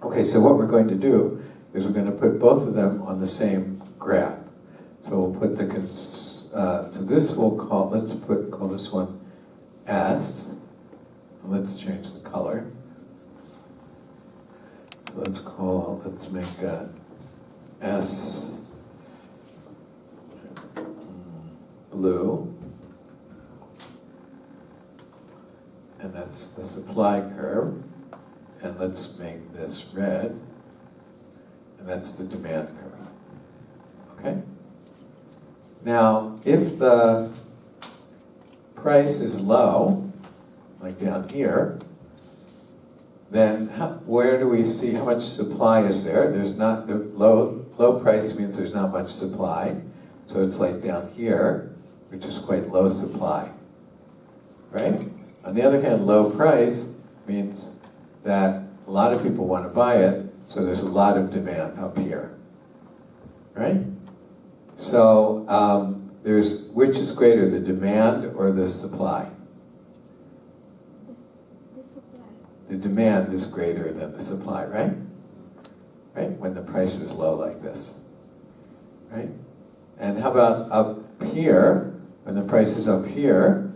Okay, so what we're going to do is we're going to put both of them on the same graph. So we'll put the, so this we'll call, call this one S. Let's change the color. Let's make S blue. And that's the supply curve. And let's make this red. And that's the demand curve. Okay? Now, if the price is low, like down here, then where do we see how much supply is there? There's not, the low price means there's not much supply. So it's like down here, which is quite low supply. Right? On the other hand, low price means that a lot of people want to buy it, so there's a lot of demand up here. Right? So which is greater, the demand or the supply? The supply. The demand is greater than the supply, right? Right? When the price is low like this. Right? And how about up here? When the price is up here,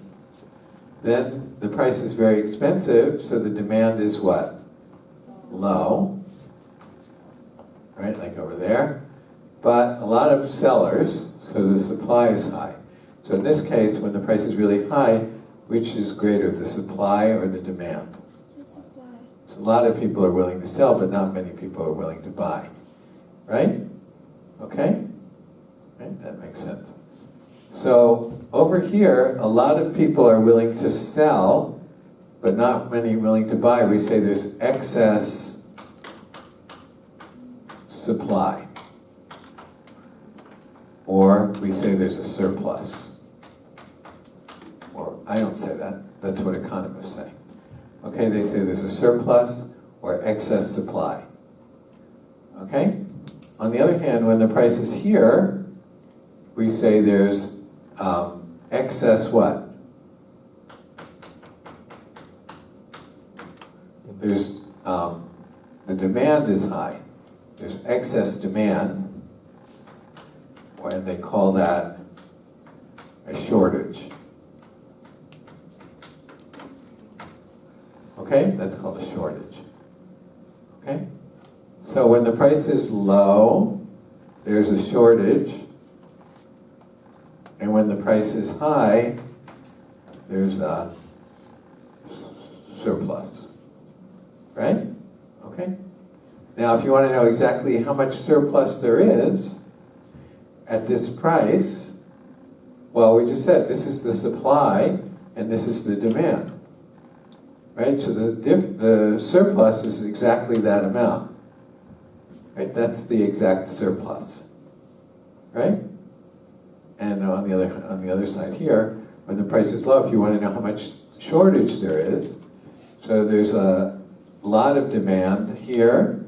then the price is very expensive, so the demand is what? Low. Right? Like over there. But a lot of sellers, so the supply is high. So in this case, when the price is really high, which is greater, the supply or the demand? The supply. So a lot of people are willing to sell, but not many people are willing to buy. Right? Okay? Right? That makes sense. So over here, a lot of people are willing to sell, but not many willing to buy. We say there's excess supply. Or we say there's a surplus. Or I don't say that. That's what economists say. Okay, they say there's a surplus or excess supply. Okay? On the other hand, when the price is here, we say there's excess what? There's, the demand is high. There's excess demand. And they call that a shortage. Okay? That's called a shortage. Okay? So when the price is low, there's a shortage. And when the price is high, there's a surplus. Right? Okay? Now, if you want to know exactly how much surplus there is, at this price, well, we just said this is the supply and this is the demand, right? So the surplus is exactly that amount, right? That's the exact surplus, right? And on the other side here, when the price is low, if you want to know how much shortage there is, so there's a lot of demand here,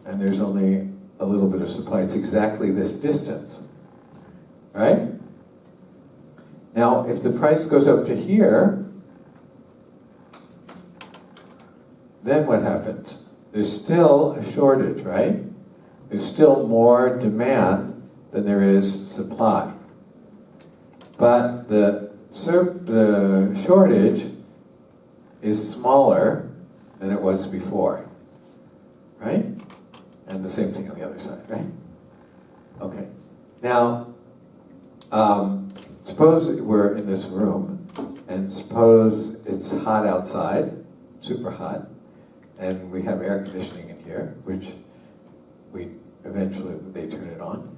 and there's only a little bit of supply. It's exactly this distance. Right? Now, if the price goes up to here, then what happens? There's still a shortage, right? There's still more demand than there is supply. But the shortage is smaller than it was before. Right? And the same thing on the other side, right? Okay. Now, suppose we're in this room, and suppose it's hot outside, super hot, and we have air conditioning in here, which eventually they turn it on.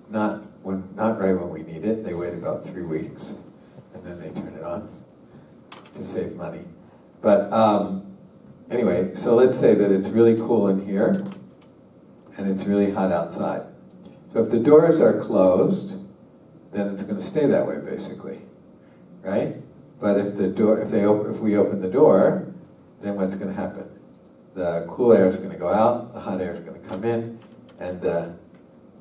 Not right when we need it. They wait about 3 weeks, and then they turn it on to save money. But anyway, so let's say that it's really cool in here, and it's really hot outside. So if the doors are closed, then it's going to stay that way, basically, right? But if we open the door, then what's going to happen? The cool air is going to go out, the hot air is going to come in, and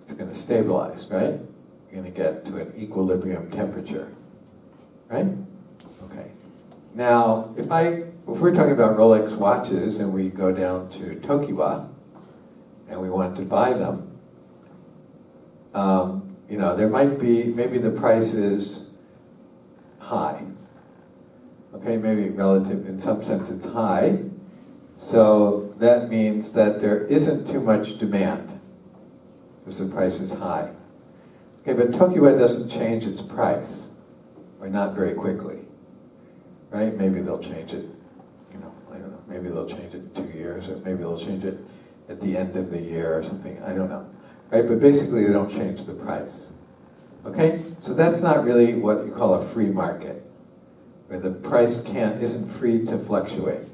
it's going to stabilize, right? You're going to get to an equilibrium temperature, right? Okay. Now, if we're talking about Rolex watches and we go down to Tokiwa and we want to buy them, there might be, maybe the price is high. Okay, maybe relative, in some sense it's high. So that means that there isn't too much demand because the price is high. Okay, but Tokiwa doesn't change its price, or not very quickly, right? Maybe they'll change it, I don't know, maybe they'll change it in 2 years, or maybe they'll change it at the end of the year or something, I don't know. Right, but basically they don't change the price. Okay, so that's not really what you call a free market, where the price isn't free to fluctuate.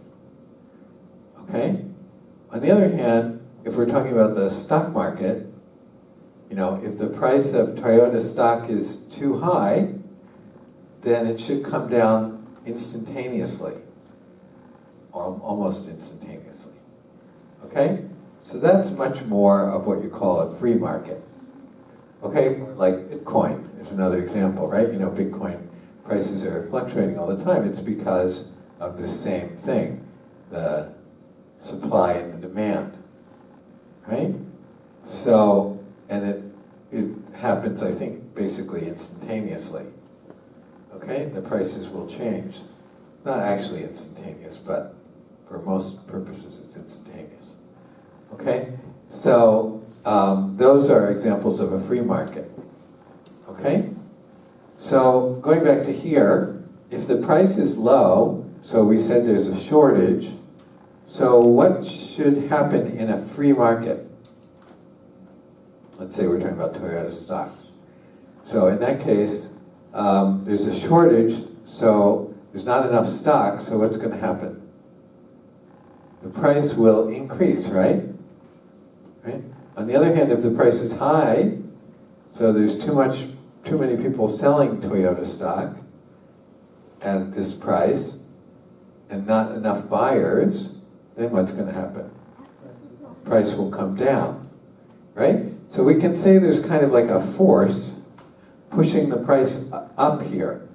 Okay? On the other hand, if we're talking about the stock market, if the price of Toyota stock is too high, then it should come down instantaneously, or almost instantaneously. Okay? So that's much more of what you call a free market. Okay? Like Bitcoin is another example, right? Bitcoin prices are fluctuating all the time. It's because of the same thing, the supply and the demand, right? So, and it happens, I think, basically instantaneously. Okay? The prices will change. Not actually instantaneous, but for most purposes it's instantaneous. Okay? So, those are examples of a free market. Okay? So, going back to here, if the price is low, so we said there's a shortage, so what should happen in a free market? Let's say we're talking about Toyota stocks. So in that case, there's a shortage, so there's not enough stock, so what's going to happen? The price will increase, right? Right? On the other hand, if the price is high, so there's too many people selling Toyota stock at this price, and not enough buyers, then what's going to happen? Price will come down, right? So we can say there's kind of like a force pushing the price up here,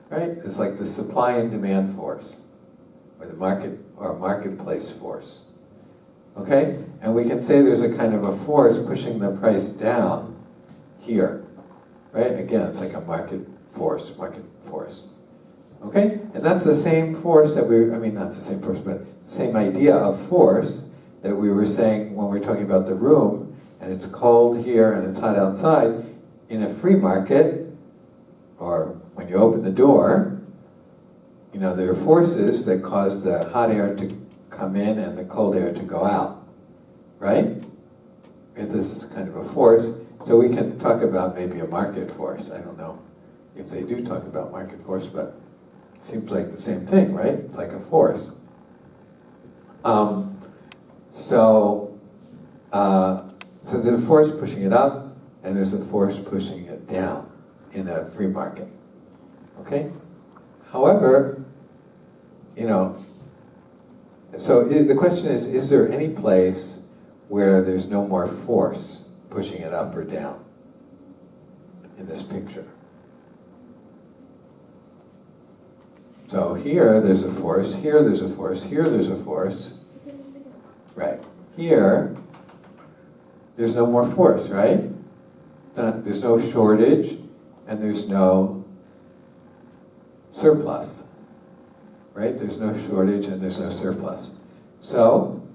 right? It's like the supply and demand force, or the market or marketplace force. Okay? And we can say there's a kind of a force pushing the price down here, right? Again, it's like a market force. Okay? And that's the same force that not the same force, but the same idea of force that we were saying when we were talking about the room, and it's cold here and it's hot outside. In a free market, or when you open the door, there are forces that cause the hot air to come in and the cold air to go out, right? And this is kind of a force. So we can talk about maybe a market force. I don't know if they do talk about market force, but it seems like the same thing, right? It's like a force. So there's a force pushing it up, and there's a force pushing it down in a free market. Okay? However, so the question is there any place where there's no more force pushing it up or down in this picture? So here there's a force, here there's a force, here there's a force. Right. Here, there's no more force, right? There's no shortage, and there's no surplus. Right? There's no shortage and there's no surplus. So,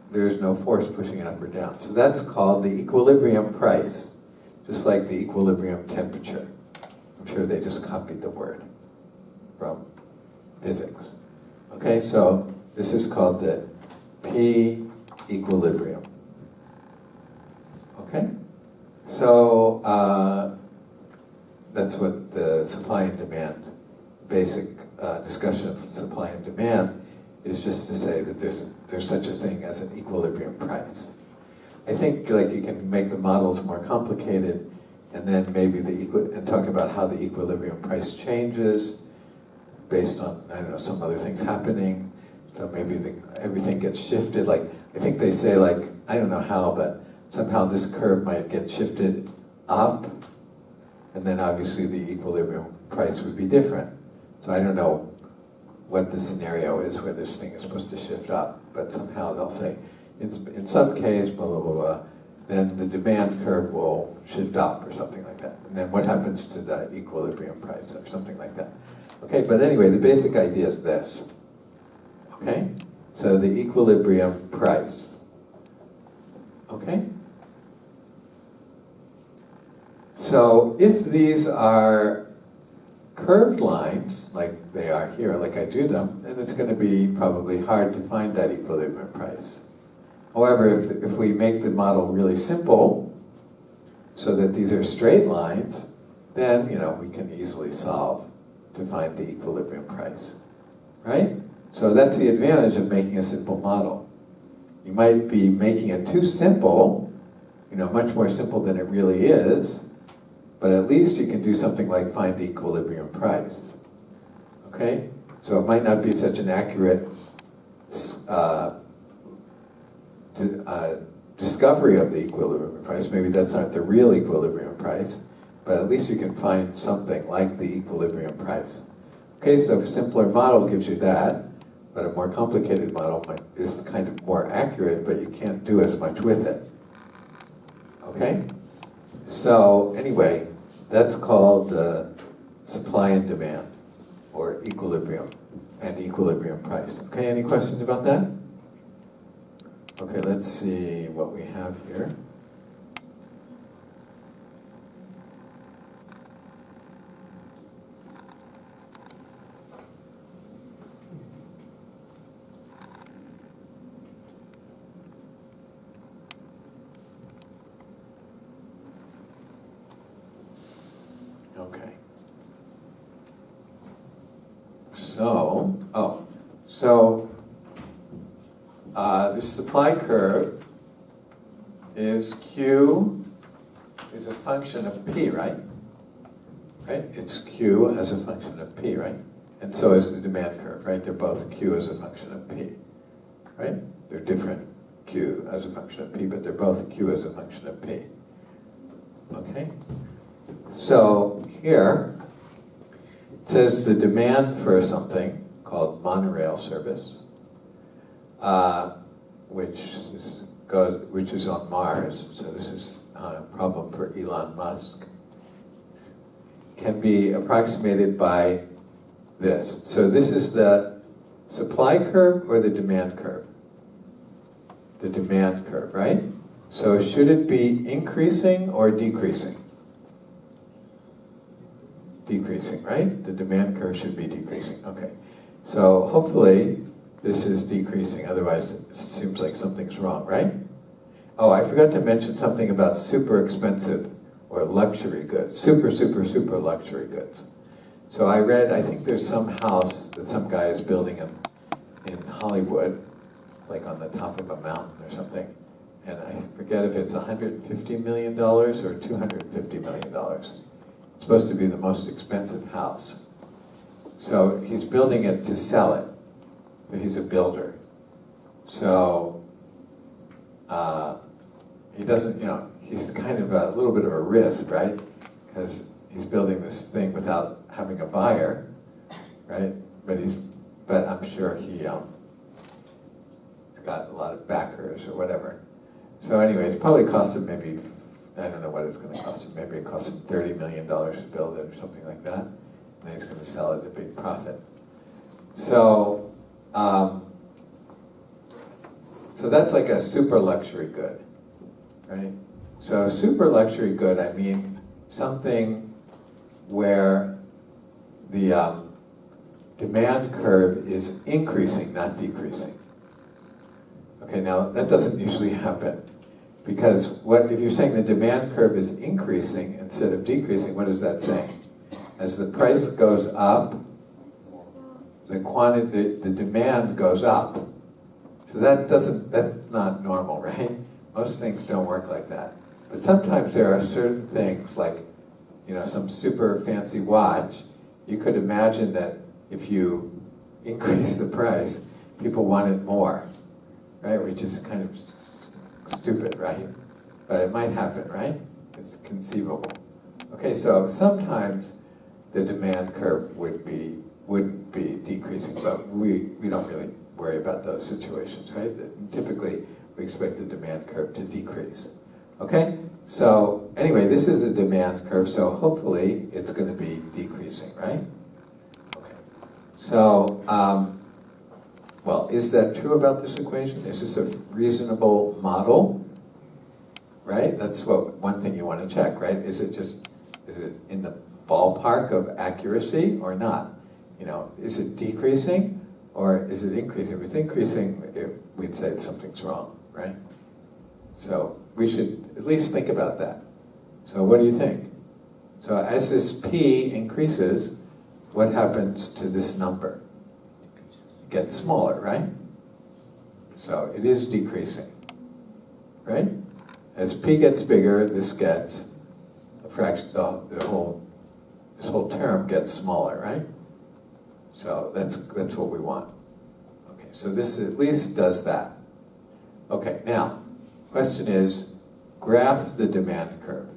there's no force pushing it up or down. So that's called the equilibrium price, just like the equilibrium temperature. I'm sure they just copied the word from physics. Okay, so this is called the P equilibrium. Okay? So, that's what the supply and demand, basic discussion of supply and demand is just to say that there's such a thing as an equilibrium price. I think you can make the models more complicated, and then maybe and talk about how the equilibrium price changes based on some other things happening. So maybe everything gets shifted. I think they say I don't know how, but somehow this curve might get shifted up, and then obviously the equilibrium price would be different. So I don't know what the scenario is where this thing is supposed to shift up, but somehow they'll say, in some case, blah, blah, blah, blah, then the demand curve will shift up or something like that. And then what happens to the equilibrium price or something like that. Okay, but anyway, the basic idea is this. Okay? So the equilibrium price. Okay? So if these are curved lines, like they are here, like I drew them, then it's going to be probably hard to find that equilibrium price. However, if we make the model really simple, so that these are straight lines, then we can easily solve to find the equilibrium price, right? So that's the advantage of making a simple model. You might be making it too simple, much more simple than it really is, but at least you can do something like find the equilibrium price. Okay? So it might not be such an accurate discovery of the equilibrium price. Maybe that's not the real equilibrium price, but at least you can find something like the equilibrium price. Okay, so a simpler model gives you that, but a more complicated model is kind of more accurate, but you can't do as much with it. Okay? So anyway, that's called supply and demand, or equilibrium, and equilibrium price. Okay, any questions about that? Okay, let's see what we have here. Okay. So the supply curve is Q is a function of P, right? Right? It's Q as a function of P, right? And so is the demand curve, right? They're both Q as a function of P, right? They're different Q as a function of P, but they're both Q as a function of P. Okay? So here, it says the demand for something called monorail service, which is on Mars, so this is a problem for Elon Musk, can be approximated by this. So this is the supply curve or the demand curve? The demand curve, right? So should it be increasing or decreasing? Decreasing, right? The demand curve should be decreasing. Okay. So hopefully this is decreasing, otherwise it seems like something's wrong, right? Oh, I forgot to mention something about super expensive or luxury goods. Super, super, super luxury goods. So I read, I think there's some house that some guy is building in Hollywood, like on the top of a mountain or something. And I forget if it's $150 million or $250 million. It's supposed to be the most expensive house. So he's building it to sell it. But he's a builder. So he doesn't, he's kind of a little bit of a risk, right? Because he's building this thing without having a buyer, right? But I'm sure he's got a lot of backers or whatever. So anyway, it's probably cost him maybe, I don't know what it's going to cost him. Maybe it cost him $30 million to build it or something like that. And then he's going to sell it at a big profit. So that's like a super luxury good, right? So super luxury good, I mean something where the demand curve is increasing, not decreasing. Okay, now that doesn't usually happen, because if you're saying the demand curve is increasing instead of decreasing, what is that saying? As the price goes up, the demand goes up. So that's not normal, right? Most things don't work like that. But sometimes there are certain things, like, some super fancy watch, you could imagine that if you increase the price, people want it more, right? Which is kind of stupid, right? But it might happen, right? It's conceivable. Okay, so sometimes the demand curve would be would be decreasing, but we don't really worry about those situations, right? Typically, we expect the demand curve to decrease. Okay? So, anyway, this is a demand curve, so hopefully it's going to be decreasing, right? Okay. So, well, is that true about this equation? Is this a reasonable model? Right? That's one thing you want to check, right? Is it in the ballpark of accuracy or not? Is it decreasing or is it increasing? If it's increasing, we'd say something's wrong, right? So we should at least think about that. So what do you think? So as this p increases, what happens to this number? It gets smaller, right? So it is decreasing, right? As p gets bigger, this gets a fraction. This whole term gets smaller, right? So that's what we want. Okay, so this at least does that. Okay, now, question is, graph the demand curve.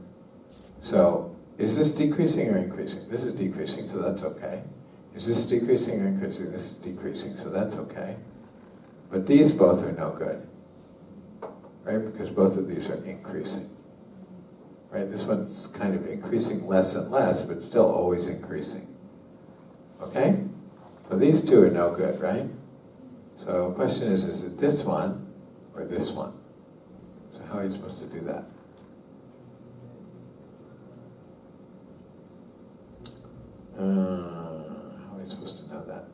So, is this decreasing or increasing? This is decreasing, so that's okay. Is this decreasing or increasing? This is decreasing, so that's okay. But these both are no good, right? Because both of these are increasing. Right? This one's kind of increasing less and less, but still always increasing. Okay? So these two are no good, right? So the question is it this one or this one? So how are you supposed to do that? How are you supposed to know that?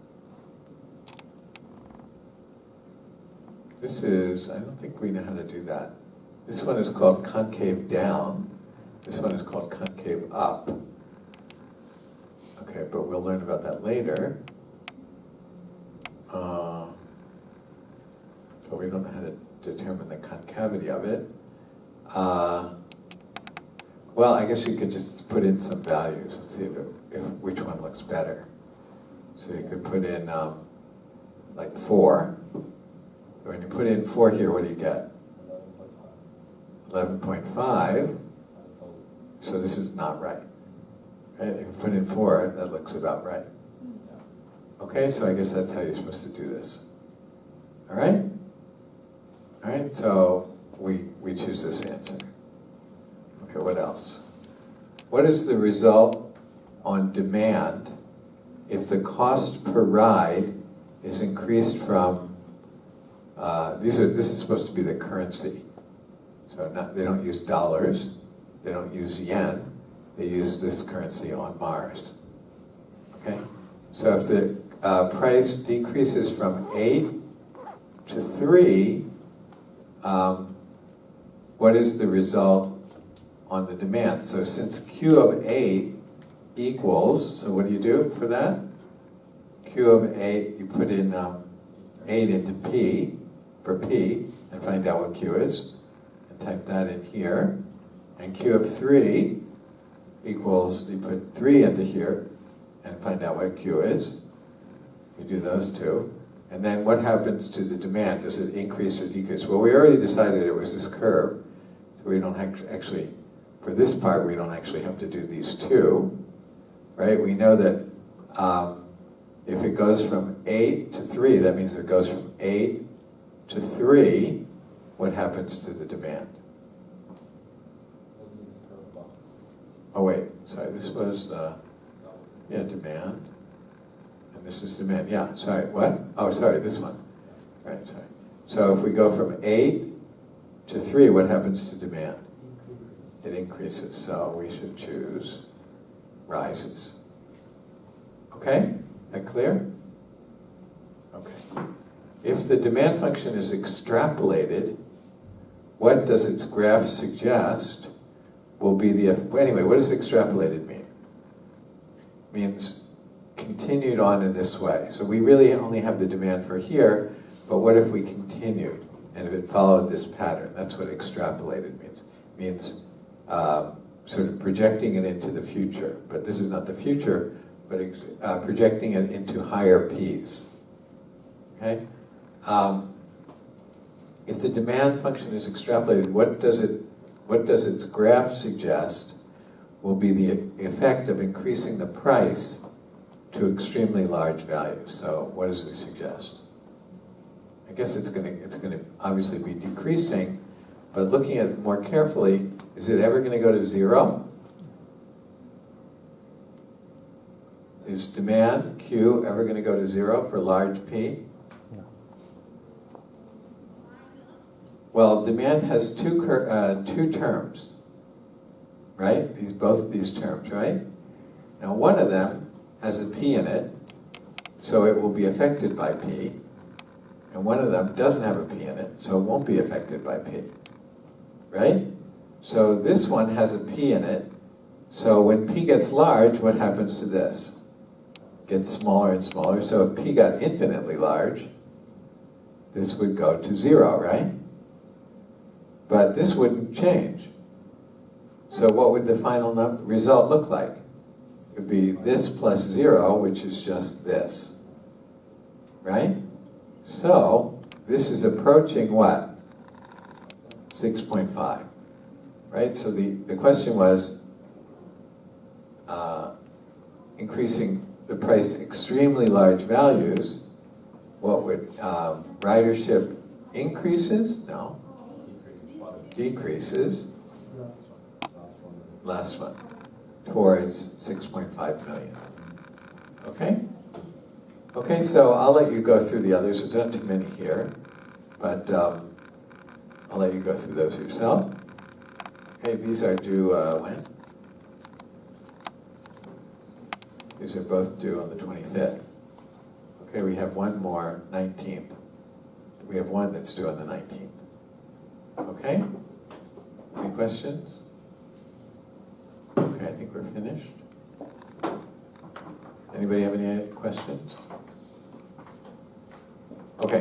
This is, I don't think we know how to do that. This one is called concave down. This one is called concave up. Okay, but we'll learn about that later. So we don't know how to determine the concavity of it. Well, I guess you could just put in some values and see which one looks better. So you could put in like 4. When you put in 4 here, what do you get? 11.5. So this is not right. Right? If you put in 4, that looks about right. Okay, so I guess that's how you're supposed to do this. All right? All right, so we choose this answer. Okay, what else? What is the result on demand if the cost per ride is increased from, this is supposed to be the currency. So they don't use dollars, they don't use yen, they use this currency on Mars. Okay? So if the price decreases from 8 to 3, what is the result on the demand? So since Q of 8 equals, so what do you do for that? Q of 8, you put in 8 into P, for P, and find out what Q is, and type that in here. And Q of 3 equals, you put 3 into here, and find out what Q is. You do those two. And then what happens to the demand? Does it increase or decrease? Well, we already decided it was this curve, so we don't actually, for this part, we don't actually have to do these two, right? We know that if it goes from 8 to 3, that means it goes from 8 to 3, what happens to the demand? Oh wait, sorry, this was, demand. And this is demand, yeah, sorry, what? Oh, sorry, this one. Right, sorry. So if we go from 8 to 3, what happens to demand? It increases, so we should choose rises. Okay? That clear? Okay. If the demand function is extrapolated, what does its graph suggest will be the... Anyway, what does extrapolated mean? It means continued on in this way. So we really only have the demand for here, but what if we continued and if it followed this pattern? That's what extrapolated means. It means sort of projecting it into the future. But this is not the future, but projecting it into higher P's. Okay? If the demand function is extrapolated, what does its graph suggest will be the effect of increasing the price to extremely large values. So what does it suggest? I guess it's going to obviously be decreasing, but looking at it more carefully, is it ever going to go to 0? Is demand, Q, ever going to go to 0 for large P? No. Well, demand has two terms, right? Both these terms, right? Now one of them has a P in it, so it will be affected by P. And one of them doesn't have a P in it, so it won't be affected by P. Right? So this one has a P in it, so when P gets large, what happens to this? It gets smaller and smaller, so if P got infinitely large, this would go to 0, right? But this wouldn't change. So what would the final result look like? It would be this plus 0, which is just this. Right? So, this is approaching what? 6.5. Right? So the question was increasing the price extremely large values. What would ridership increases? No. Decreases. Last one. Towards 6.5 million. Okay? Okay, so I'll let you go through the others. There's not too many here, but I'll let you go through those yourself. Okay, these are due when? These are both due on the 25th. Okay, we have one more, 19th. We have one that's due on the 19th. Okay? Any questions? Okay, I think we're finished. Anybody have any questions? Okay.